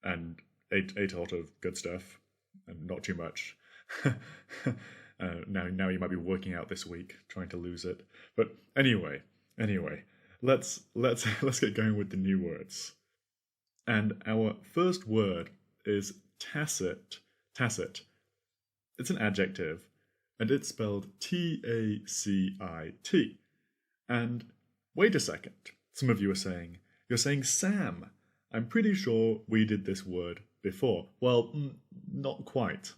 and ate a lot of good stuff, and not too much. Now you might be working out this week trying to lose it. But anyway, let's let's get going with the new words. And our first word is tacit. Tacit. It's an adjective, and it's spelled Tacit. And wait a second. Some of you are saying, you're saying Sam. I'm pretty sure we did this word before. Well, not quite.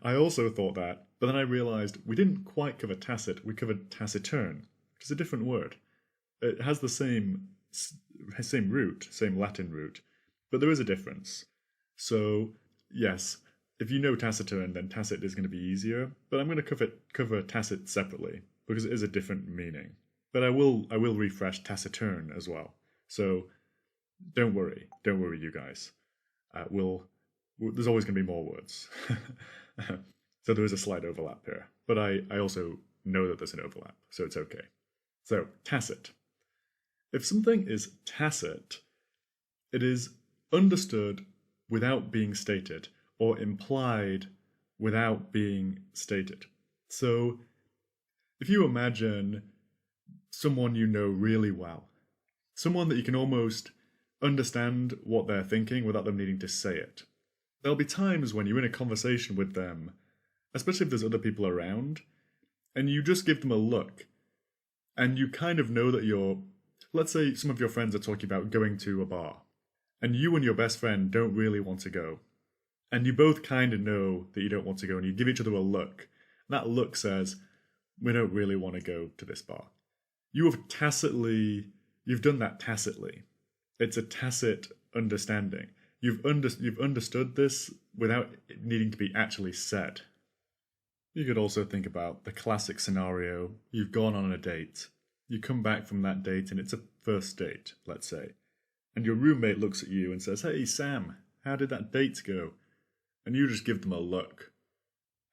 I also thought that, but then I realised we didn't quite cover tacit, we covered taciturn, which is a different word. It has the same root, same Latin root, but there is a difference. So, yes, if you know taciturn, then tacit is going to be easier, but I'm going to cover tacit separately, because it is a different meaning. But I will refresh taciturn as well. So don't worry, you guys. There's always going to be more words. So there is a slight overlap here, but I also know that there's an overlap, so it's okay. So tacit. If something is tacit, it is understood without being stated, or implied without being stated. So if you imagine someone you know really well, someone that you can almost understand what they're thinking without them needing to say it. There'll be times when you're in a conversation with them, especially if there's other people around, and you just give them a look, and you kind of know that let's say some of your friends are talking about going to a bar, and you and your best friend don't really want to go, and you both kind of know that you don't want to go, and you give each other a look. That look says, we don't really want to go to this bar. You've done that tacitly. It's a tacit understanding. You've understood this without it needing to be actually said. You could also think about the classic scenario. You've gone on a date. You come back from that date and it's a first date, let's say. And your roommate looks at you and says, "Hey Sam, how did that date go?" And you just give them a look.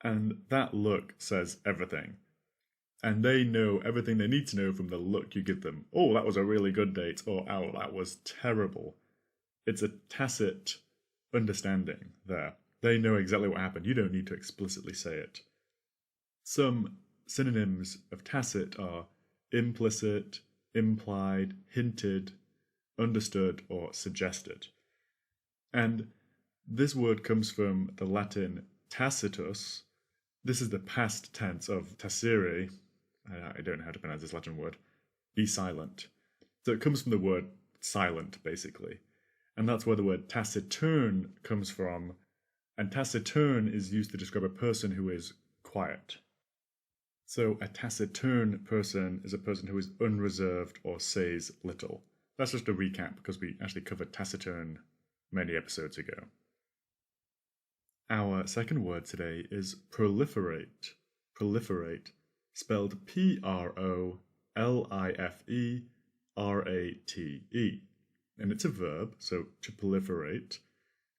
And that look says everything. And they know everything they need to know from the look you give them. Oh, that was a really good date. Or, oh, that was terrible. It's a tacit understanding there. They know exactly what happened. You don't need to explicitly say it. Some synonyms of tacit are implicit, implied, hinted, understood, or suggested. And this word comes from the Latin tacitus. This is the past tense of tacere. I don't know how to pronounce this Latin word. Be silent. So it comes from the word silent, basically. And that's where the word taciturn comes from. And taciturn is used to describe a person who is quiet. So a taciturn person is a person who is unreserved or says little. That's just a recap because we actually covered taciturn many episodes ago. Our second word today is proliferate. Proliferate, spelled Proliferate. And it's a verb, so to proliferate.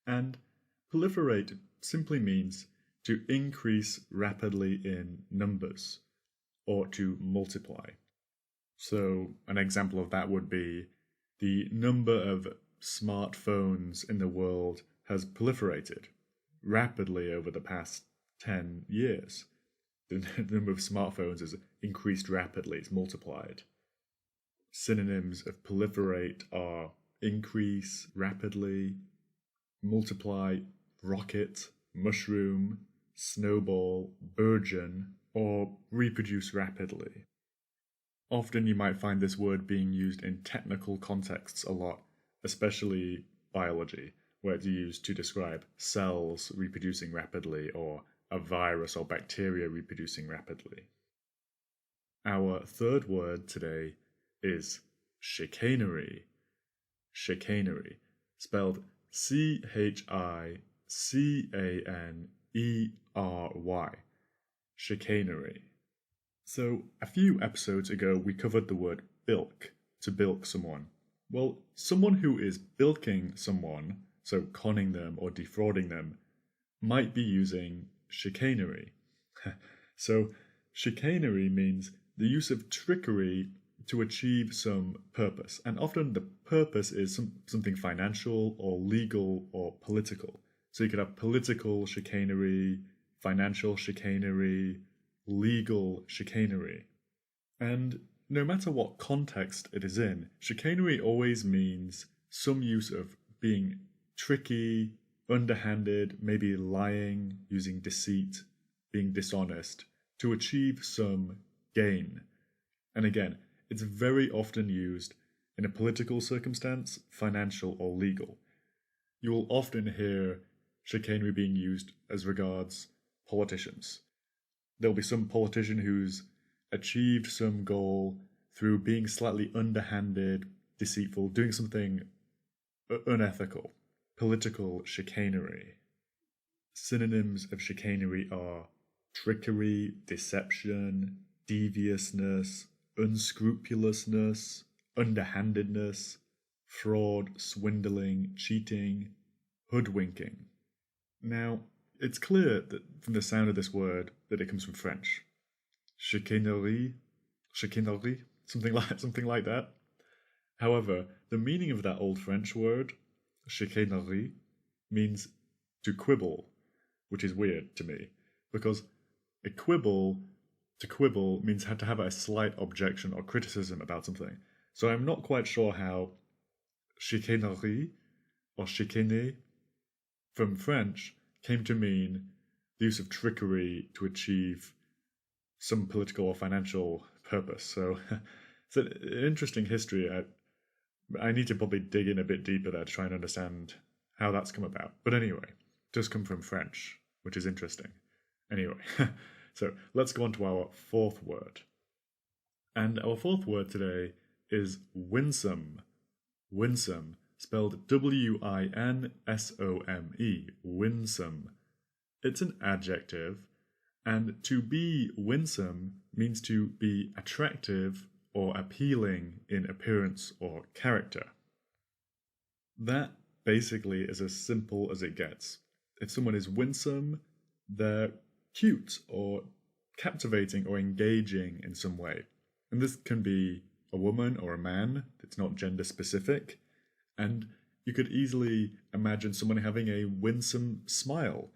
And proliferate simply means to increase rapidly in numbers, or to multiply. So an example of that would be the number of smartphones in the world has proliferated rapidly over the past 10 years. The number of smartphones has increased rapidly, it's multiplied. Synonyms of proliferate are increase rapidly, multiply, rocket, mushroom, snowball, burgeon, or reproduce rapidly. Often you might find this word being used in technical contexts a lot, especially biology, where it's used to describe cells reproducing rapidly or a virus or bacteria reproducing rapidly. Our third word today is chicanery. Chicanery, spelled Chicanery. Chicanery. So, a few episodes ago we covered the word bilk, to bilk someone. Well, someone who is bilking someone, so conning them or defrauding them, might be using chicanery. So, chicanery means the use of trickery to achieve some purpose. And often the purpose is something financial or legal or political. So you could have political chicanery, financial chicanery, legal chicanery. And no matter what context it is in, chicanery always means some use of being tricky, underhanded, maybe lying, using deceit, being dishonest, to achieve some gain. And again, it's very often used in a political circumstance, financial or legal. You will often hear chicanery being used as regards politicians. There'll be some politician who's achieved some goal through being slightly underhanded, deceitful, doing something unethical. Political chicanery. Synonyms of chicanery are trickery, deception, deviousness, unscrupulousness, underhandedness, fraud, swindling, cheating, hoodwinking. Now, it's clear that from the sound of this word that it comes from French. Chicanery, something like that. However, the meaning of that old French word, chicanery, means to quibble, which is weird to me, because to quibble means to have a slight objection or criticism about something. So I'm not quite sure how chicanery or chicaner from French came to mean the use of trickery to achieve some political or financial purpose. So it's an interesting history. I need to probably dig in a bit deeper there to try and understand how that's come about. But anyway, it does come from French, which is interesting. Anyway, so let's go on to our fourth word. And our fourth word today is winsome. Winsome, spelled Winsome. Winsome. It's an adjective, and to be winsome means to be attractive or appealing in appearance or character. That basically is as simple as it gets. If someone is winsome, they're cute or captivating or engaging in some way. And this can be a woman or a man, it's not gender specific. And you could easily imagine someone having a winsome smile.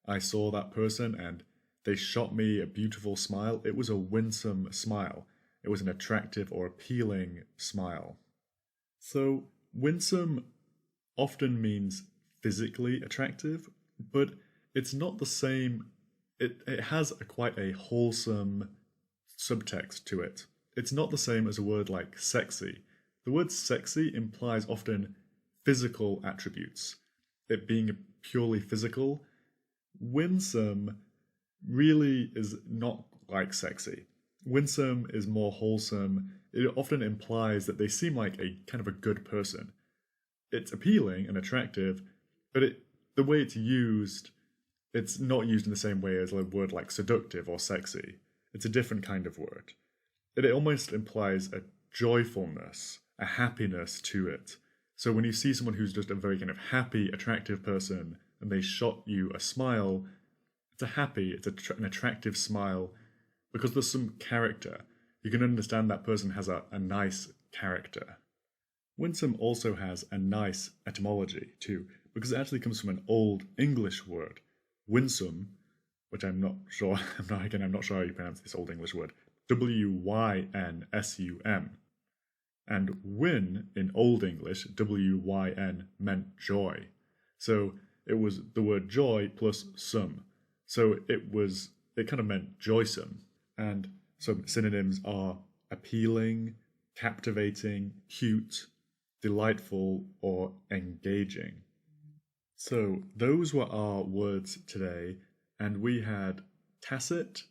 I saw that person and they shot me a beautiful smile. It was a winsome smile. It was an attractive or appealing smile. So winsome often means physically attractive, but it's not the same. It has quite a wholesome subtext to it. It's not the same as a word like sexy. The word sexy implies often physical attributes, it being purely physical. Winsome really is not like sexy. Winsome is more wholesome. It often implies that they seem like a kind of a good person. It's appealing and attractive, but the way it's used, it's not used in the same way as a word like seductive or sexy. It's a different kind of word. It almost implies a joyfulness, a happiness to it. So when you see someone who's just a very kind of happy, attractive person, and they shot you a smile, it's an attractive smile, because there's some character. You can understand that person has a nice character. Winsome also has a nice etymology too, because it actually comes from an Old English word, winsome, which I'm not sure how you pronounce this Old English word, Wynsum. And win in Old English, wyn, meant joy. So it was the word joy plus some. So it kind of meant joysome. And some synonyms are appealing, captivating, cute, delightful, or engaging. So those were our words today, and we had tacit,